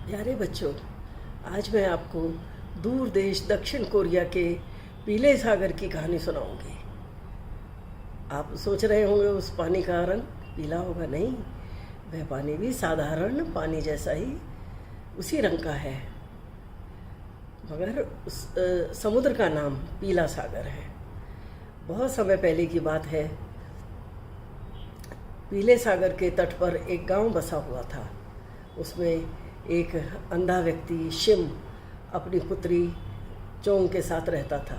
प्यारे बच्चों, आज मैं आपको दूर देश दक्षिण कोरिया के पीले सागर की कहानी सुनाऊंगी। आप सोच रहे होंगे उस पानी का रंग पीला होगा। नहीं, वह पानी भी साधारण पानी जैसा ही उसी रंग का है, मगर उस समुद्र का नाम पीला सागर है। बहुत समय पहले की बात है। पीले सागर के तट पर एक गांव बसा हुआ था। उसमें एक अंधा व्यक्ति शिम अपनी पुत्री चोंग के साथ रहता था।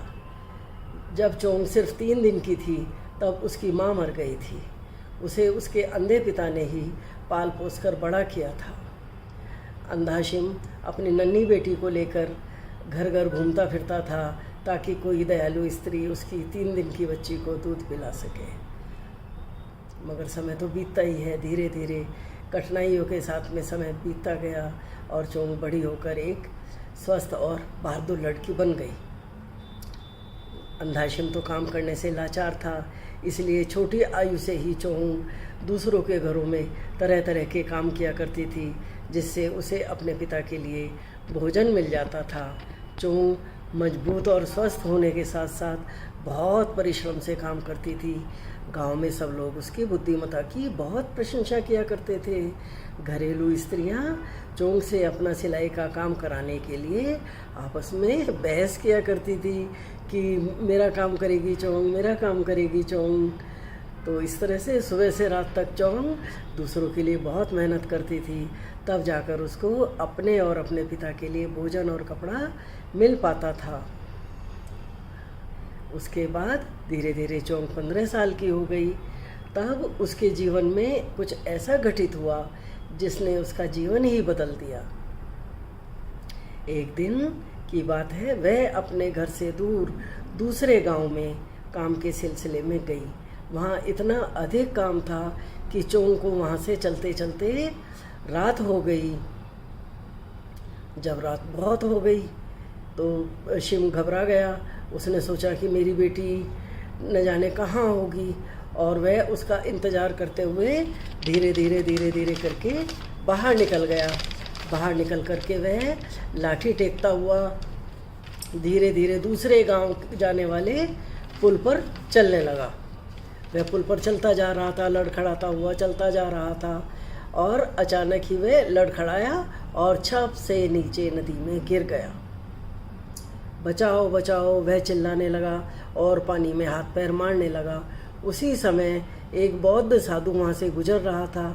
जब चोंग सिर्फ 3 दिन की थी तब उसकी माँ मर गई थी। उसे उसके अंधे पिता ने ही पाल पोस कर बड़ा किया था। अंधा शिम अपनी नन्ही बेटी को लेकर घर घर घूमता फिरता था ताकि कोई दयालु स्त्री उसकी 3 दिन की बच्ची को दूध पिला सके। मगर समय तो बीतता ही है। धीरे धीरे कठिनाइयों के साथ में समय बीतता गया और चोंग बड़ी होकर एक स्वस्थ और बहादुर लड़की बन गई। अंधा शिम तो काम करने से लाचार था, इसलिए छोटी आयु से ही चोंग दूसरों के घरों में तरह तरह के काम किया करती थी, जिससे उसे अपने पिता के लिए भोजन मिल जाता था। चोंग मजबूत और स्वस्थ होने के साथ साथ बहुत परिश्रम से काम करती थी। गांव में सब लोग उसकी बुद्धिमत्ता की बहुत प्रशंसा किया करते थे। घरेलू स्त्रियां चोंग से अपना सिलाई का काम कराने के लिए आपस में बहस किया करती थी कि मेरा काम करेगी चोंग, मेरा काम करेगी चोंग। तो इस तरह से सुबह से रात तक चोंग दूसरों के लिए बहुत मेहनत करती थी। तब जाकर उसको अपने और अपने पिता के लिए भोजन और कपड़ा मिल पाता था। उसके बाद धीरे धीरे चोंग 15 साल की हो गई। तब उसके जीवन में कुछ ऐसा घटित हुआ जिसने उसका जीवन ही बदल दिया। एक दिन की बात है, वह अपने घर से दूर दूसरे गांव में काम के सिलसिले में गई। वहाँ इतना अधिक काम था कि चोंग को वहाँ से चलते चलते रात हो गई। जब रात बहुत हो गई तो शिम घबरा गया। उसने सोचा कि मेरी बेटी न जाने कहाँ होगी, और वह उसका इंतज़ार करते हुए धीरे धीरे धीरे धीरे करके बाहर निकल गया। बाहर निकल करके वह लाठी टेकता हुआ धीरे धीरे दूसरे गांव जाने वाले पुल पर चलने लगा। वह पुल पर चलता जा रहा था, लड़खड़ाता हुआ चलता जा रहा था, और अचानक ही वह लड़खड़ाया और छप से नीचे नदी में गिर गया। बचाओ बचाओ, वह चिल्लाने लगा और पानी में हाथ पैर मारने लगा। उसी समय एक बौद्ध साधु वहाँ से गुजर रहा था।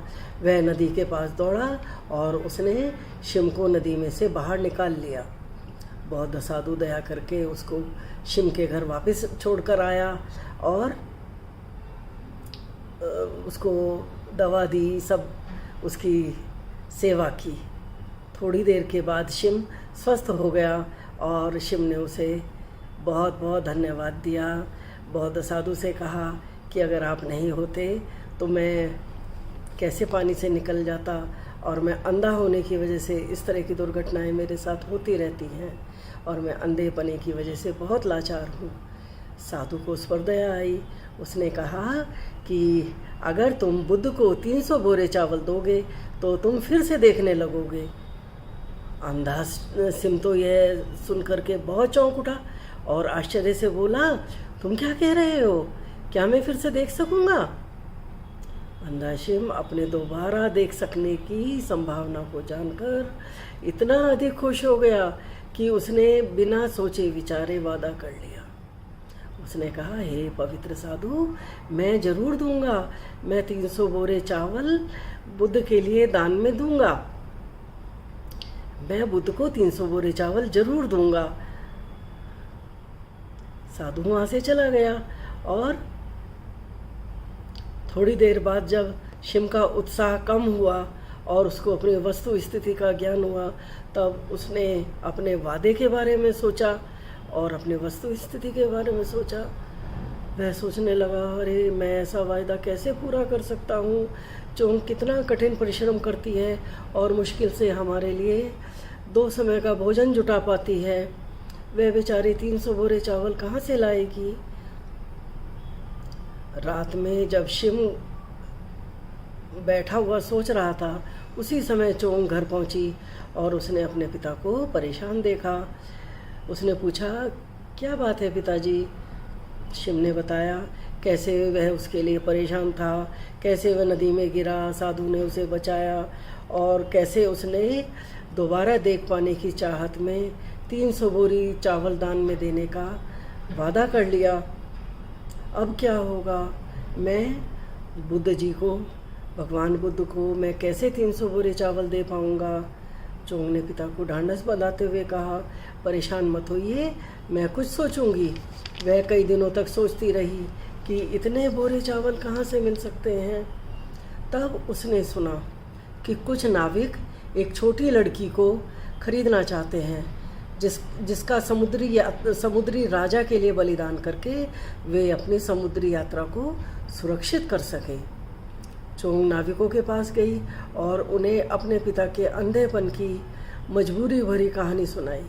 वह नदी के पास दौड़ा और उसने शिम को नदी में से बाहर निकाल लिया। बौद्ध साधु दया करके उसको शिम के घर वापस छोड़कर आया और उसको दवा दी, सब उसकी सेवा की। थोड़ी देर के बाद शिम स्वस्थ हो गया और शिम ने उसे बहुत बहुत धन्यवाद दिया। बौद्ध साधु से कहा कि अगर आप नहीं होते तो मैं कैसे पानी से निकल जाता, और मैं अंधा होने की वजह से इस तरह की दुर्घटनाएं मेरे साथ होती रहती हैं, और मैं अंधेपने की वजह से बहुत लाचार हूँ। साधु को उस पर दया आई। उसने कहा कि अगर तुम बुद्ध को 300 बोरे चावल दोगे तो तुम फिर से देखने लगोगे। अंधा सिम तो यह सुन करके बहुत चौंक उठा और आश्चर्य से बोला, तुम क्या कह रहे हो? क्या मैं फिर से देख सकूंगा? अंधा सिम अपने दोबारा देख सकने की संभावना को जानकर इतना अधिक खुश हो गया कि उसने बिना सोचे विचारे वादा कर लिया। उसने कहा, हे पवित्र साधु, मैं जरूर दूंगा। मैं 300 बोरे चावल बुद्ध के लिए दान में दूंगा। मैं बुद्ध को 300 बोरे चावल जरूर दूंगा। साधु वहाँ से चला गया, और थोड़ी देर बाद जब शिम का उत्साह कम हुआ और उसको अपनी वस्तु स्थिति का ज्ञान हुआ, तब उसने अपने वादे के बारे में सोचा और अपनी वस्तु स्थिति के बारे में सोचा। वह सोचने लगा, अरे मैं ऐसा वायदा कैसे पूरा कर सकता हूँ? चोंग कितना कठिन परिश्रम करती है और मुश्किल से हमारे लिए 2 समय का भोजन जुटा पाती है। वह बेचारी 300 बोरे चावल कहाँ से लाएगी? रात में जब शिम बैठा हुआ सोच रहा था, उसी समय चोंग घर पहुंची और उसने अपने पिता को परेशान देखा। उसने पूछा, क्या बात है पिताजी? शिव ने बताया कैसे वह उसके लिए परेशान था, कैसे वह नदी में गिरा, साधु ने उसे बचाया और कैसे उसने दोबारा देख पाने की चाहत में 300 बोरी चावल दान में देने का वादा कर लिया। अब क्या होगा? मैं बुद्ध जी को, भगवान बुद्ध को मैं कैसे 300 बोरे चावल दे पाऊँगा? चोंग ने पिता को ढांढस बंधाते हुए कहा, परेशान मत होइए, मैं कुछ सोचूंगी। वह कई दिनों तक सोचती रही कि इतने बोरे चावल कहाँ से मिल सकते हैं। तब उसने सुना कि कुछ नाविक एक छोटी लड़की को खरीदना चाहते हैं, जिसका समुद्री राजा के लिए बलिदान करके वे अपनी समुद्री यात्रा को सुरक्षित कर सकें। चोंग नाविकों के पास गई और उन्हें अपने पिता के अंधेपन की मजबूरी भरी कहानी सुनाई।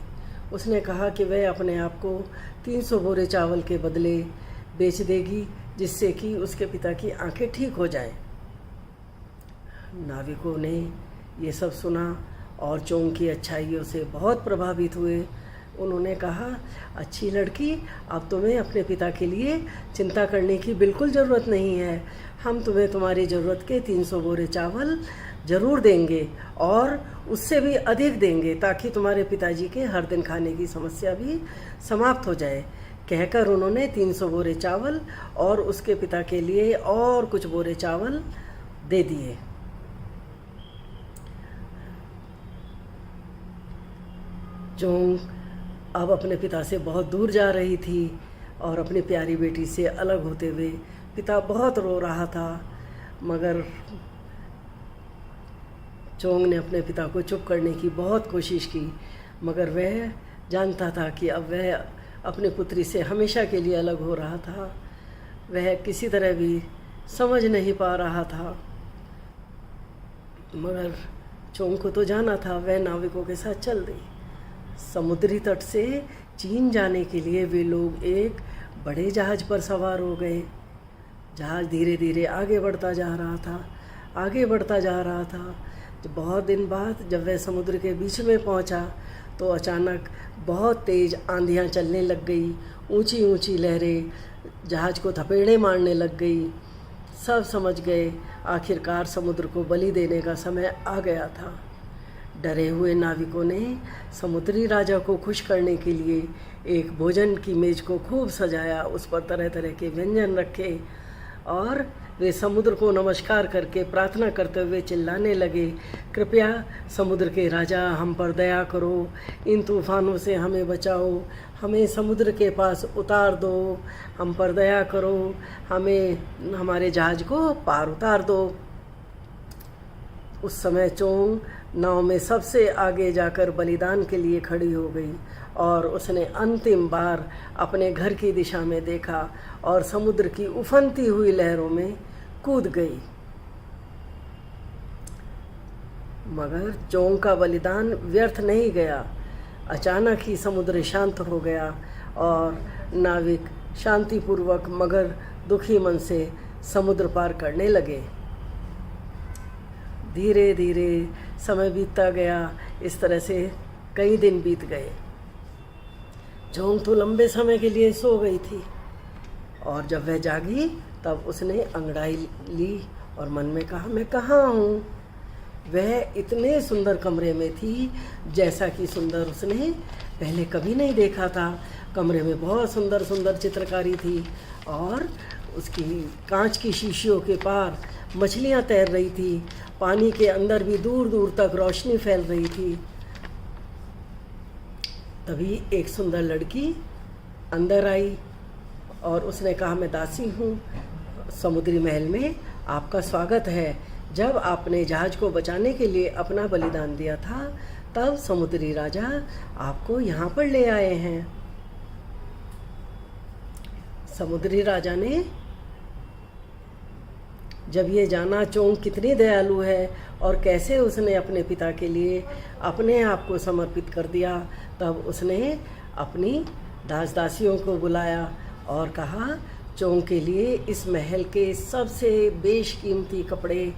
उसने कहा कि वह अपने आप को 300 बोरे चावल के बदले बेच देगी, जिससे कि उसके पिता की आंखें ठीक हो जाएं। नाविकों ने ये सब सुना और चोंग की अच्छाइयों से बहुत प्रभावित हुए। उन्होंने कहा, अच्छी लड़की, अब तुम्हें अपने पिता के लिए चिंता करने की बिल्कुल ज़रूरत नहीं है। हम तुम्हें तुम्हारी ज़रूरत के 300 बोरे चावल ज़रूर देंगे और उससे भी अधिक देंगे, ताकि तुम्हारे पिताजी के हर दिन खाने की समस्या भी समाप्त हो जाए। कहकर उन्होंने 300 बोरे चावल और उसके पिता के लिए और कुछ बोरे चावल दे दिए। चोंग अब अपने पिता से बहुत दूर जा रही थी और अपनी प्यारी बेटी से अलग होते हुए पिता बहुत रो रहा था, मगर चोंग ने अपने पिता को चुप करने की बहुत कोशिश की, मगर वह जानता था कि अब वह अपनी पुत्री से हमेशा के लिए अलग हो रहा था। वह किसी तरह भी समझ नहीं पा रहा था, मगर चोंग को तो जाना था। वह नाविकों के साथ चल दी। समुद्री तट से चीन जाने के लिए वे लोग एक बड़े जहाज़ पर सवार हो गए। जहाज़ धीरे धीरे आगे बढ़ता जा रहा था, आगे बढ़ता जा रहा था। तो बहुत दिन बाद जब वह समुद्र के बीच में पहुंचा, तो अचानक बहुत तेज़ आंधियां चलने लग गई। ऊंची ऊंची लहरें जहाज़ को थपेड़े मारने लग गई। सब समझ गए आखिरकार समुद्र को बलि देने का समय आ गया था। डरे हुए नाविकों ने समुद्री राजा को खुश करने के लिए एक भोजन की मेज को खूब सजाया, उस पर तरह तरह के व्यंजन रखे और वे समुद्र को नमस्कार करके प्रार्थना करते हुए चिल्लाने लगे, कृपया समुद्र के राजा, हम पर दया करो, इन तूफानों से हमें बचाओ, हमें समुद्र के पास उतार दो, हम पर दया करो, हमें हमारे जहाज़ को पार उतार दो। उस समय चोंग नाव में सबसे आगे जाकर बलिदान के लिए खड़ी हो गई और उसने अंतिम बार अपने घर की दिशा में देखा और समुद्र की उफनती हुई लहरों में कूद गई। मगर चोंग का बलिदान व्यर्थ नहीं गया। अचानक ही समुद्र शांत हो गया और नाविक शांतिपूर्वक मगर दुखी मन से समुद्र पार करने लगे। धीरे धीरे समय बीतता गया। इस तरह से कई दिन बीत गए। चोंग तो लंबे समय के लिए सो गई थी और जब वह जागी तब उसने अंगड़ाई ली और मन में कहा, मैं कहाँ हूँ? वह इतने सुंदर कमरे में थी जैसा कि सुंदर उसने पहले कभी नहीं देखा था। कमरे में बहुत सुंदर सुंदर चित्रकारी थी और उसकी कांच की शीशियों के पार मछलियाँ तैर रही थी। पानी के अंदर भी दूर दूर तक रोशनी फैल रही थी। तभी एक सुंदर लड़की अंदर आई और उसने कहा, मैं दासी हूँ, समुद्री महल में आपका स्वागत है। जब आपने जहाज को बचाने के लिए अपना बलिदान दिया था, तब समुद्री राजा आपको यहाँ पर ले आए हैं। समुद्री राजा ने जब ये जाना चोंग कितनी दयालु है और कैसे उसने अपने पिता के लिए अपने आप को समर्पित कर दिया, तब उसने अपनी दास दासियों को बुलाया और कहा, चोंग के लिए इस महल के सबसे बेशकीमती कपड़े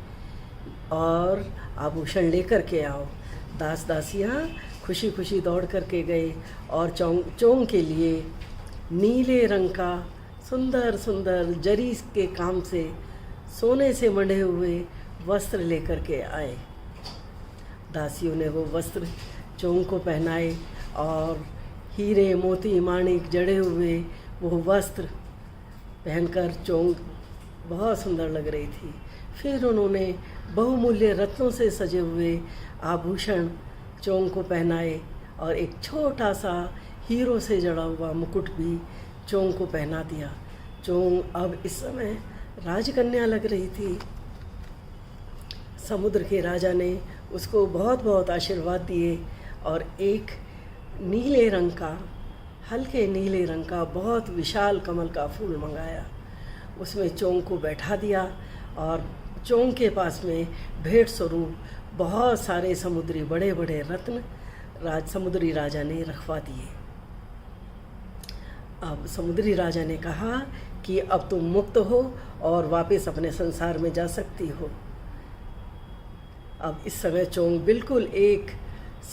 और आभूषण लेकर के आओ। दास दासियाँ खुशी खुशी दौड़ करके गए और चोंग के लिए नीले रंग का सुंदर सुंदर जरी के काम से सोने से मढ़े हुए वस्त्र लेकर के आए। दासियों ने वो वस्त्र चोंग को पहनाए और हीरे मोती माणिक जड़े हुए वो वस्त्र पहनकर चोंग बहुत सुंदर लग रही थी। फिर उन्होंने बहुमूल्य रत्नों से सजे हुए आभूषण चोंग को पहनाए और एक छोटा सा हीरो से जड़ा हुआ मुकुट भी चोंग को पहना दिया। चोंग अब इस समय राजकन्या लग रही थी। समुद्र के राजा ने उसको बहुत बहुत आशीर्वाद दिए और एक नीले रंग का, हल्के नीले रंग का बहुत विशाल कमल का फूल मंगाया। उसमें चोंग को बैठा दिया और चोंग के पास में भेंट स्वरूप बहुत सारे समुद्री बड़े बड़े रत्न समुद्री राजा ने रखवा दिए। अब समुद्री राजा ने कहा कि अब तुम मुक्त हो और वापस अपने संसार में जा सकती हो। अब इस समय चोंग बिल्कुल एक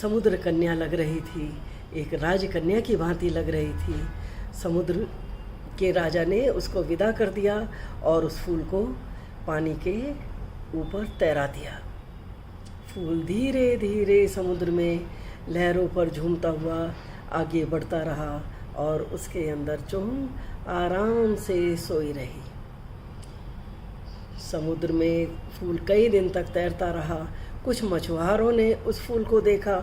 समुद्र कन्या लग रही थी, एक राजकन्या की भांति लग रही थी। समुद्र के राजा ने उसको विदा कर दिया और उस फूल को पानी के ऊपर तैरा दिया। फूल धीरे धीरे समुद्र में लहरों पर झूमता हुआ आगे बढ़ता रहा और उसके अंदर चोंग आराम से सोई रही। समुद्र में फूल कई दिन तक तैरता रहा। कुछ मछुआरों ने उस फूल को देखा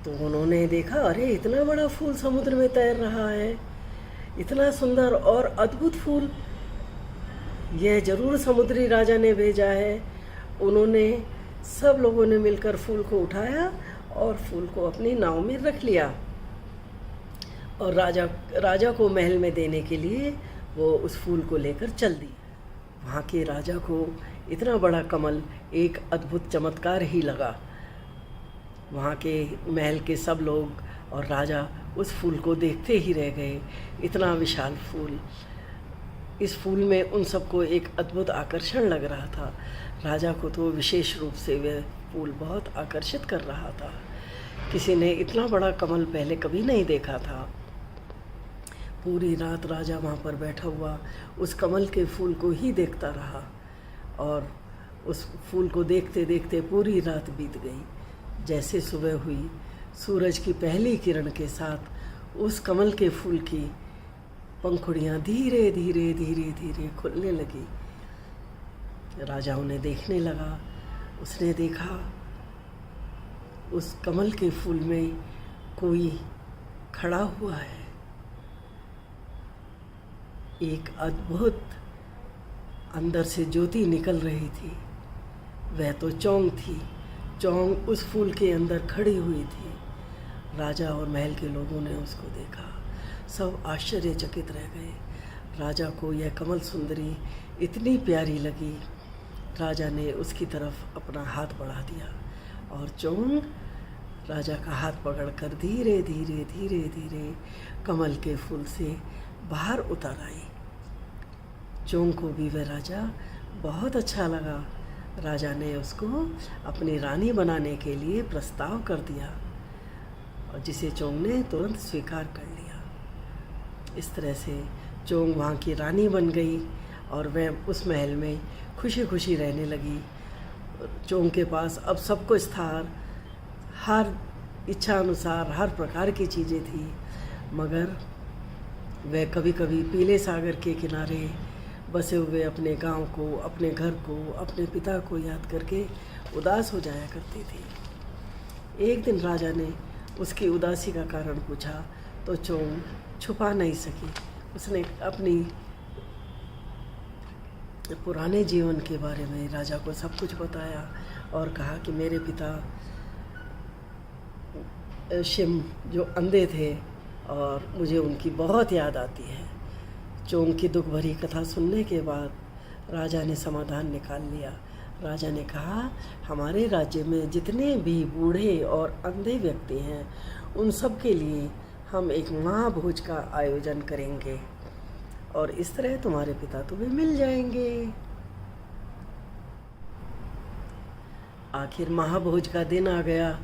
तो उन्होंने देखा, अरे इतना बड़ा फूल समुद्र में तैर रहा है, इतना सुंदर और अद्भुत फूल, यह जरूर समुद्री राजा ने भेजा है। उन्होंने सब लोगों ने मिलकर फूल को उठाया और फूल को अपनी नाव में रख लिया और राजा को महल में देने के लिए वो उस फूल को लेकर चल दी। वहाँ के राजा को इतना बड़ा कमल एक अद्भुत चमत्कार ही लगा। वहाँ के महल के सब लोग और राजा उस फूल को देखते ही रह गए। इतना विशाल फूल, इस फूल में उन सबको एक अद्भुत आकर्षण लग रहा था। राजा को तो विशेष रूप से वह फूल बहुत आकर्षित कर रहा था। किसी ने इतना बड़ा कमल पहले कभी नहीं देखा था। पूरी रात राजा वहाँ पर बैठा हुआ उस कमल के फूल को ही देखता रहा और उस फूल को देखते देखते पूरी रात बीत गई। जैसे सुबह हुई, सूरज की पहली किरण के साथ उस कमल के फूल की पंखुड़ियाँ धीरे धीरे धीरे धीरे खुलने लगी। राजा उन्हें देखने लगा। उसने देखा उस कमल के फूल में कोई खड़ा हुआ है। एक अद्भुत अंदर से ज्योति निकल रही थी। वह तो चोंग थी। चोंग उस फूल के अंदर खड़ी हुई थी। राजा और महल के लोगों ने उसको देखा। सब आश्चर्यचकित रह गए। राजा को यह कमल सुंदरी इतनी प्यारी लगी। राजा ने उसकी तरफ अपना हाथ बढ़ा दिया और चोंग राजा का हाथ पकड़कर धीरे धीरे धीरे धीरे कमल के फूल से बाहर उतर आई। चोंग को भी वह राजा बहुत अच्छा लगा। राजा ने उसको अपनी रानी बनाने के लिए प्रस्ताव कर दिया और जिसे चोंग ने तुरंत स्वीकार कर लिया। इस तरह से चोंग वहाँ की रानी बन गई और वह उस महल में खुशी खुशी रहने लगी। चोंग के पास अब सब कुछ था, हर इच्छा अनुसार हर प्रकार की चीज़ें थी, मगर वह कभी कभी पीले सागर के किनारे बसे हुए अपने गांव को, अपने घर को, अपने पिता को याद करके उदास हो जाया करती थी। एक दिन राजा ने उसकी उदासी का कारण पूछा तो चोंग छुपा नहीं सकी। उसने अपनी पुराने जीवन के बारे में राजा को सब कुछ बताया और कहा कि मेरे पिता शिम जो अंधे थे और मुझे उनकी बहुत याद आती है। चोंग की दुख भरी कथा सुनने के बाद राजा ने समाधान निकाल लिया। राजा ने कहा, हमारे राज्य में जितने भी बूढ़े और अंधे व्यक्ति हैं उन सब के लिए हम एक महाभोज का आयोजन करेंगे और इस तरह तुम्हारे पिता तुम्हें मिल जाएंगे। आखिर महाभोज का दिन आ गया,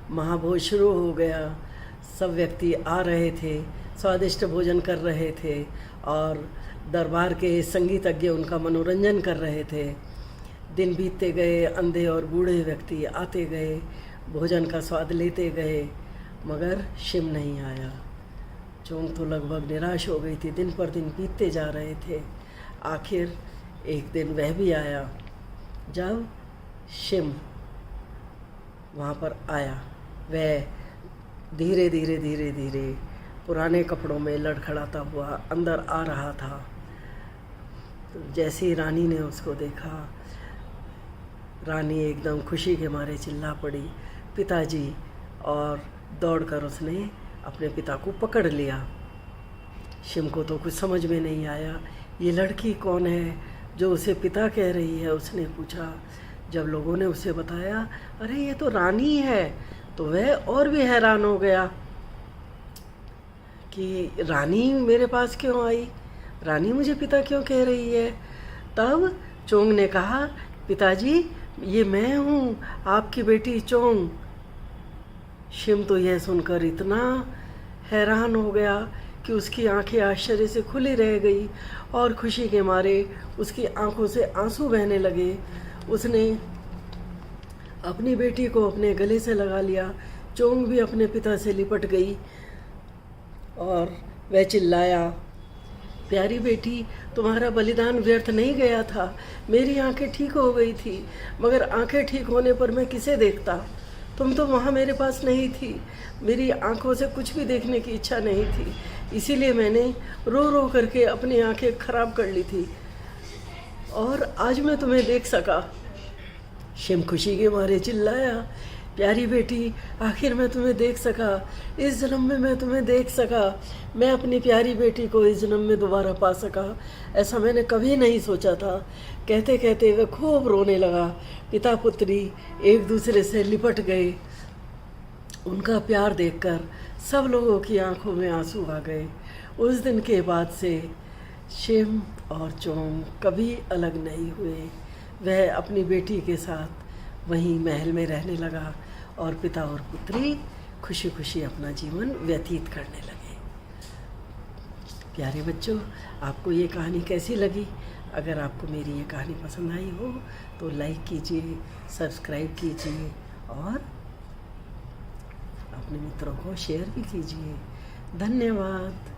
महाभोज शुरू हो गया। सब व्यक्ति आ रहे थे, स्वादिष्ट भोजन कर रहे थे और दरबार के संगीतज्ञ उनका मनोरंजन कर रहे थे। दिन बीतते गए, अंधे और बूढ़े व्यक्ति आते गए, भोजन का स्वाद लेते गए, मगर शिव नहीं आया। चोंग तो लगभग निराश हो गई थी, दिन पर दिन बीतते जा रहे थे। आखिर एक दिन वह भी आया जब शिव वहाँ पर आया। वह धीरे धीरे धीरे धीरे पुराने कपड़ों में लड़खड़ाता हुआ अंदर आ रहा था। तो जैसे ही रानी ने उसको देखा, रानी एकदम खुशी के मारे चिल्ला पड़ी, पिताजी, और दौड़कर उसने अपने पिता को पकड़ लिया। शिव को तो कुछ समझ में नहीं आया, ये लड़की कौन है जो उसे पिता कह रही है। उसने पूछा। जब लोगों ने उसे बताया, अरे ये तो रानी है, तो वह और भी हैरान हो गया कि रानी मेरे पास क्यों आई, रानी मुझे पिता क्यों कह रही है। तब चोंग ने कहा, पिताजी ये मैं हूँ, आपकी बेटी चोंग। शिव तो यह सुनकर इतना हैरान हो गया कि उसकी आंखें आश्चर्य से खुली रह गई और खुशी के मारे उसकी आंखों से आंसू बहने लगे। उसने अपनी बेटी को अपने गले से लगा लिया। चोंग भी अपने पिता से लिपट गई और वह चिल्लाया, प्यारी बेटी, तुम्हारा बलिदान व्यर्थ नहीं गया था। मेरी आंखें ठीक हो गई थी, मगर आंखें ठीक होने पर मैं किसे देखता। तुम तो वहाँ मेरे पास नहीं थी, मेरी आंखों से कुछ भी देखने की इच्छा नहीं थी, इसीलिए मैंने रो रो करके अपनी आंखें खराब कर ली थी और आज मैं तुम्हें देख सका। शिव खुशी के मारे चिल्लाया, प्यारी बेटी, आखिर मैं तुम्हें देख सका, इस जन्म में मैं तुम्हें देख सका, मैं अपनी प्यारी बेटी को इस जन्म में दोबारा पा सका, ऐसा मैंने कभी नहीं सोचा था। कहते कहते वह खूब रोने लगा। पिता पुत्री एक दूसरे से लिपट गए। उनका प्यार देखकर सब लोगों की आंखों में आंसू आ गए। उस दिन के बाद से शिव और चोंग कभी अलग नहीं हुए। वह अपनी बेटी के साथ वहीं महल में रहने लगा और पिता और पुत्री खुशी खुशी अपना जीवन व्यतीत करने लगे। प्यारे बच्चों, आपको ये कहानी कैसी लगी? अगर आपको मेरी ये कहानी पसंद आई हो तो लाइक कीजिए, सब्सक्राइब कीजिए और अपने मित्रों को शेयर भी कीजिए। धन्यवाद।